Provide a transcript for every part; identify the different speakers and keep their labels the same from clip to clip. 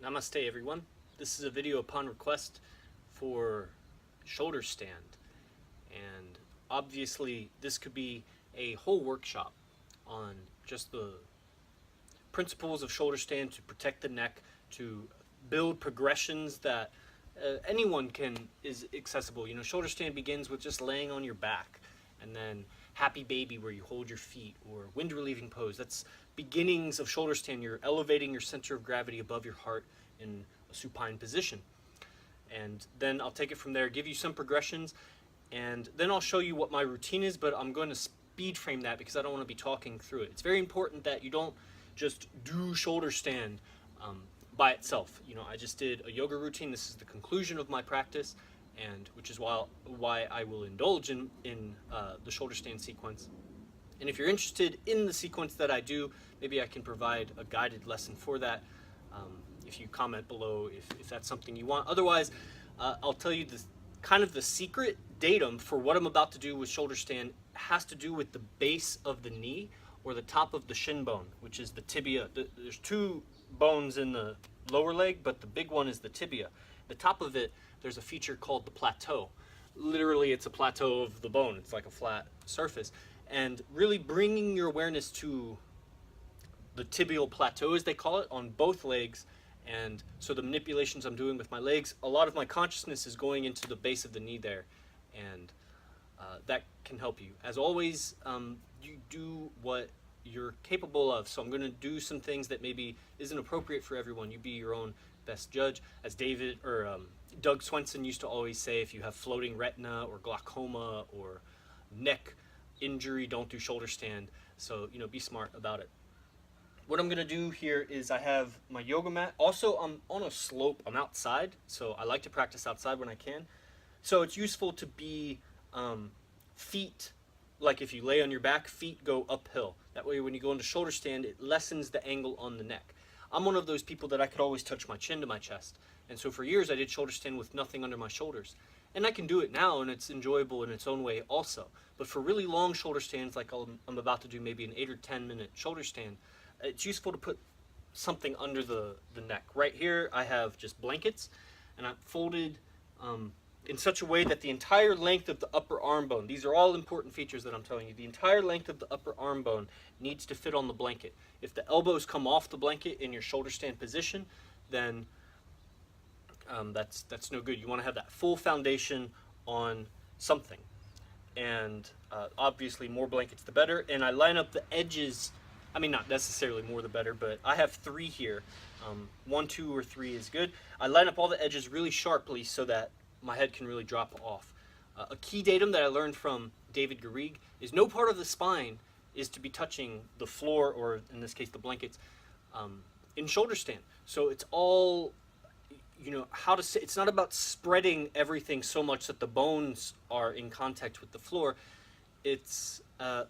Speaker 1: Namaste everyone. This is a video upon request for shoulder stand, and obviously this could be a whole workshop on just the principles of shoulder stand to protect the neck, to build progressions that anyone is accessible. You know, shoulder stand begins with just laying on your back, and then happy baby where you hold your feet, or wind relieving pose. That's beginnings of shoulder stand. You're elevating your center of gravity above your heart in a supine position. And then I'll take it from there, give you some progressions, and then I'll show you what my routine is, but I'm going to speed frame that because I don't want to be talking through it. It's very important that you don't just do shoulder stand by itself. You know, I just did a yoga routine. This is the conclusion of my practice, and which is why I will indulge in the shoulder stand sequence. And if you're interested in the sequence that I do, maybe I can provide a guided lesson for that. If you comment below if that's something you want. Otherwise, I'll tell you the secret datum for what I'm about to do with shoulder stand has to do with the base of the knee, or the top of the shin bone, which is the tibia. There's two bones in the lower leg, but the big one is the tibia. The top of it, there's a feature called the plateau. Literally, it's a plateau of the bone. It's like a flat surface. And really bringing your awareness to the tibial plateau, as they call it, on both legs. And so the manipulations I'm doing with my legs, a lot of my consciousness is going into the base of the knee there, and that can help you. As always, you do what you're capable of. So I'm going to do some things that maybe isn't appropriate for everyone. You be your own best judge. As Doug Swenson used to always say, if you have floating retina or glaucoma or neck injury, don't do shoulder stand. So, you know, be smart about it. What I'm going to do here is I have my yoga mat. Also, I'm on a slope. I'm outside, so I like to practice outside when I can. So it's useful to be feet, like if you lay on your back, feet go uphill. That way when you go into shoulder stand, it lessens the angle on the neck. I'm one of those people that I could always touch my chin to my chest. And so for years I did shoulder stand with nothing under my shoulders. And I can do it now, and it's enjoyable in its own way also. But for really long shoulder stands, like I'm about to do maybe an 8 or 10 minute shoulder stand, it's useful to put something under the neck. Right here I have just blankets, and I'm folded in such a way that the entire length of the upper arm bone, these are all important features that I'm telling you, the entire length of the upper arm bone needs to fit on the blanket. If the elbows come off the blanket in your shoulder stand position, then that's no good. You want to have that full foundation on something. And obviously more blankets the better. And I line up the edges, I mean, not necessarily more the better, but I have 3 here. 1, 2, or 3 is good. I line up all the edges really sharply so that my head can really drop off. A key datum that I learned from David Garrigue is no part of the spine is to be touching the floor, or in this case the blankets, in shoulder stand. So it's all, you know, how to say, it's not about spreading everything so much that the bones are in contact with the floor. It's a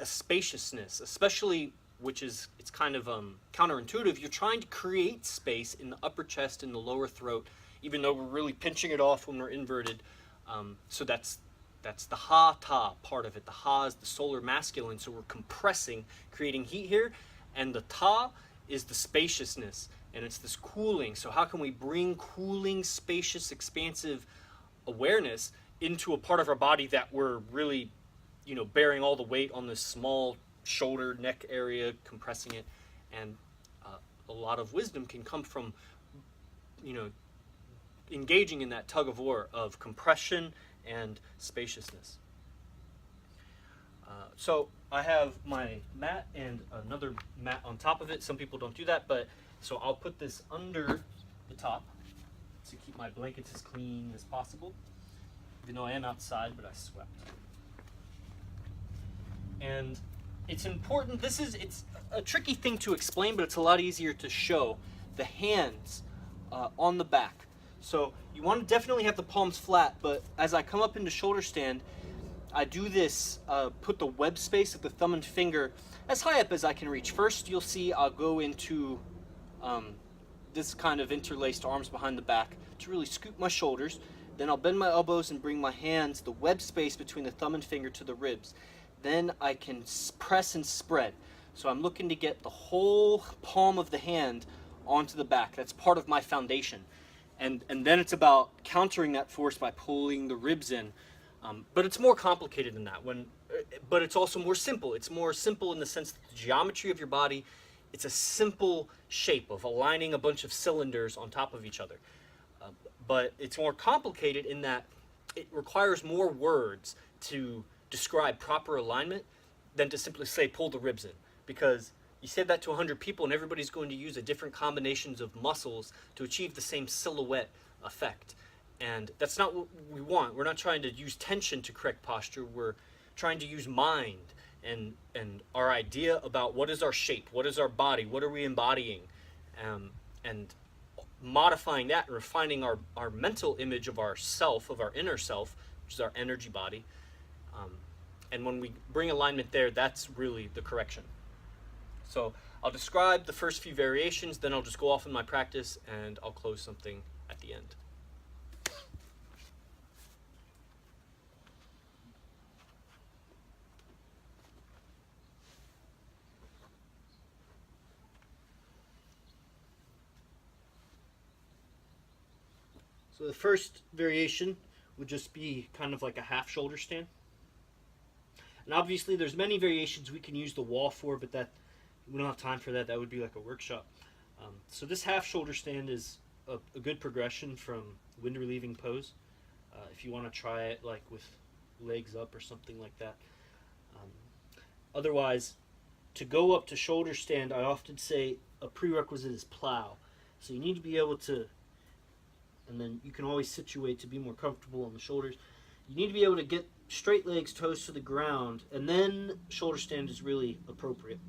Speaker 1: spaciousness, especially, which is, it's kind of counterintuitive. You're trying to create space in the upper chest and the lower throat, even though we're really pinching it off when we're inverted. So that's the ha-ta part of it. The ha is the solar masculine, so we're compressing, creating heat here, and the ta is the spaciousness, and it's this cooling. So how can we bring cooling, spacious, expansive awareness into a part of our body that we're really, you know, bearing all the weight on this small shoulder, neck area, compressing it. And a lot of wisdom can come from, you know, engaging in that tug of war of compression and spaciousness. So I have my mat and another mat on top of it. Some people don't do that, but so I'll put this under the top to keep my blankets as clean as possible, even though I am outside, but I swept. And it's important, it's a tricky thing to explain, but it's a lot easier to show. The hands on the back. So you want to definitely have the palms flat, but as I come up into shoulder stand, I do this, put the web space of the thumb and finger as high up as I can reach. First, you'll see I'll go into this kind of interlaced arms behind the back to really scoop my shoulders. Then I'll bend my elbows and bring my hands, the web space between the thumb and finger, to the ribs. Then I can press and spread. So I'm looking to get the whole palm of the hand onto the back. That's part of my foundation. And then it's about countering that force by pulling the ribs in. But it's more complicated than that. But it's also more simple. It's more simple in the sense that the geometry of your body, it's a simple shape of aligning a bunch of cylinders on top of each other. But it's more complicated in that it requires more words to describe proper alignment than to simply say pull the ribs in. Because you say that to 100 people and everybody's going to use a different combinations of muscles to achieve the same silhouette effect. And that's not what we want. We're not trying to use tension to correct posture. We're trying to use mind and our idea about what is our shape, what is our body, what are we embodying, and modifying that and refining our mental image of our self, of our inner self, which is our energy body. And when we bring alignment there, that's really the correction. So I'll describe the first few variations, then I'll just go off in my practice and I'll close something at the end. So the first variation would just be kind of like a half shoulder stand. And obviously there's many variations we can use the wall for, but that we don't have time for that. That would be like a workshop. So this half shoulder stand is a good progression from wind relieving pose. If you want to try it like with legs up or something like that. Otherwise, to go up to shoulder stand, I often say a prerequisite is plow. So you need to be able to, and then you can always situate to be more comfortable on the shoulders. You need to be able to get straight legs, toes to the ground, and then shoulder stand is really appropriate.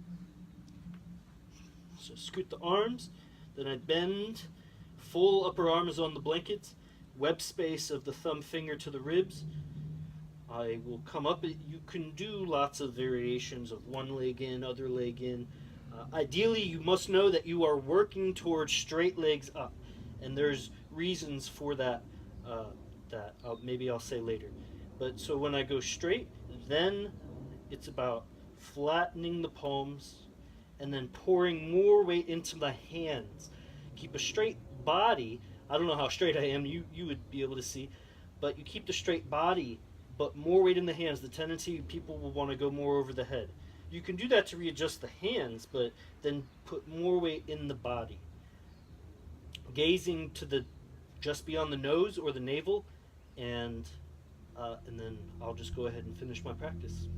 Speaker 1: So scoot the arms, then I bend, full upper arm is on the blanket, web space of the thumb finger to the ribs. I will come up. You can do lots of variations of one leg in, other leg in. Ideally, you must know that you are working towards straight legs up, and there's reasons for that that maybe I'll say later. But so when I go straight, then it's about flattening the palms and then pouring more weight into the hands. Keep a straight body. I don't know how straight I am, you would be able to see, but you keep the straight body, but more weight in the hands. The tendency, people will want to go more over the head. You can do that to readjust the hands, but then put more weight in the body. Gazing to the just beyond the nose or the navel, and then I'll just go ahead and finish my practice.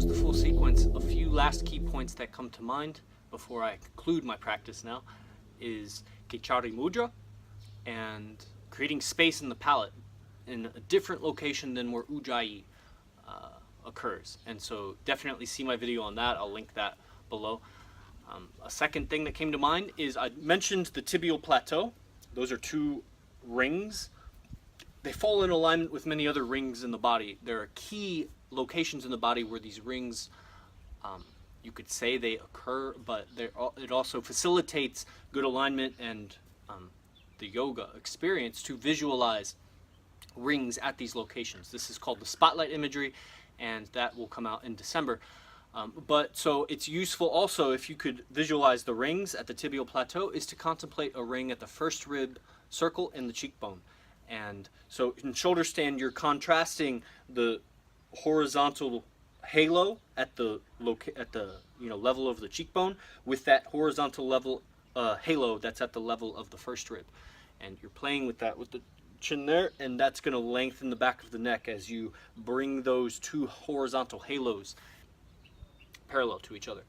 Speaker 1: The full sequence. A few last key points that come to mind before I conclude my practice now is Kechari Mudra and creating space in the palate in a different location than where Ujjayi occurs. And so definitely see my video on that. I'll link that below. A second thing that came to mind is I mentioned the tibial plateau. Those are two rings. They fall in alignment with many other rings in the body. There are key locations in the body where these rings, you could say they occur, but it also facilitates good alignment and the yoga experience to visualize rings at these locations. This is called the spotlight imagery, and that will come out in December. But so it's useful also, if you could visualize the rings at the tibial plateau, is to contemplate a ring at the first rib circle and the cheekbone. And so in shoulder stand, you're contrasting the horizontal halo at the level of the cheekbone with that horizontal level halo that's at the level of the first rib, and you're playing with that with the chin there, and that's going to lengthen the back of the neck as you bring those two horizontal halos parallel to each other.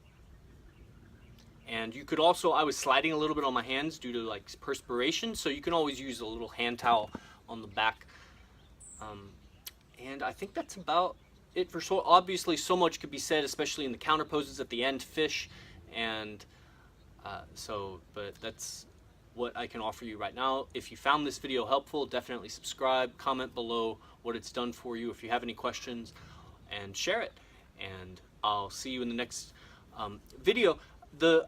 Speaker 1: And you could also, I was sliding a little bit on my hands due to like perspiration, so you can always use a little hand towel on the back. And I think that's about it for so. Obviously, so much could be said, especially in the counter poses at the end, fish, and but that's what I can offer you right now. If you found this video helpful, definitely subscribe, comment below what it's done for you if you have any questions, and share it. And I'll see you in the next video.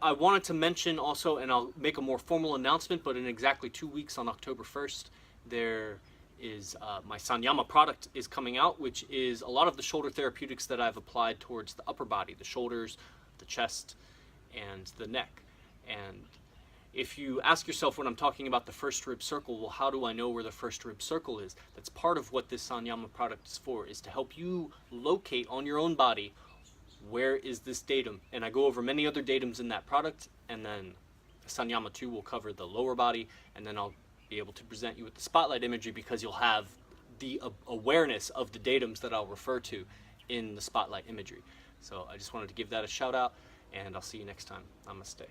Speaker 1: I wanted to mention also, and I'll make a more formal announcement, but in exactly 2 weeks on October 1st, there is my Pranayama product is coming out, which is a lot of the shoulder therapeutics that I've applied towards the upper body, the shoulders, the chest, and the neck. And if you ask yourself when I'm talking about the first rib circle, well, how do I know where the first rib circle is? That's part of what this Pranayama product is for, is to help you locate on your own body where is this datum. And I go over many other datums in that product, and then Pranayama 2 will cover the lower body, and then I'll be able to present you with the spotlight imagery because you'll have the awareness of the datums that I'll refer to in the spotlight imagery. So I just wanted to give that a shout out, and I'll see you next time. Namaste.